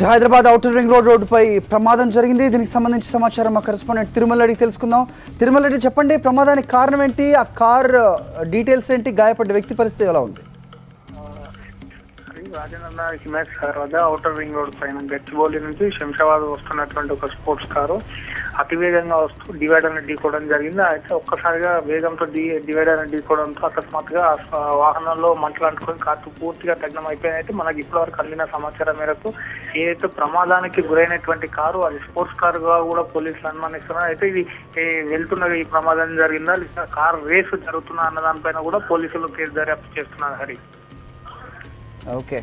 Right, Hyderabad outer ring రోడ్డుపై ప్రమాదం జరిగింది. దీనికి సంబంధించి సమాచారం మా కరెస్పాండెంట్ తిరుమల రెడ్డి తెలుసుకుందాం. తిరుమల రెడ్డి, చెప్పండి, ప్రమాదానికి కారణం ఏంటి, ఆ కార్ డీటెయిల్స్ ఏంటి, గాయపడ్డ వ్యక్తి పరిస్థితి ఎలా ఉంది? రాజేంద్ర హిమాయత్ సాగర్ వద్ద ఔటర్ రింగ్ రోడ్ పైన గచ్చిబౌలి నుంచి శంషాబాద్ వస్తున్నటువంటి ఒక స్పోర్ట్స్ కారు అతివేగంగా వస్తూ డివైడర్ ని ఢీకోవడం జరిగింది. అయితే ఒక్కసారిగా వేగంతో డివైడర్ ని ఢీకోవడంతో అకస్మాత్తుగా వాహనంలో మంటలు అంటుకొని కారు పూర్తిగా దగ్నం అయిపోయింది. అయితే మనకి ఇప్పటివరకు అందిన సమాచారం మేరకు ఏదైతే ప్రమాదానికి గురైనటువంటి కారు అది స్పోర్ట్స్ కారుగా కూడా పోలీసులు అనుమానిస్తున్నారు. అయితే ఇది వెళ్తున్న ఈ ప్రమాదం జరిగిందా లేదా కారు రేసు జరుగుతున్నా అన్న దానిపైన కూడా పోలీసులు కేసు దర్యాప్తు చేస్తున్నారు. హరి, ఓకే.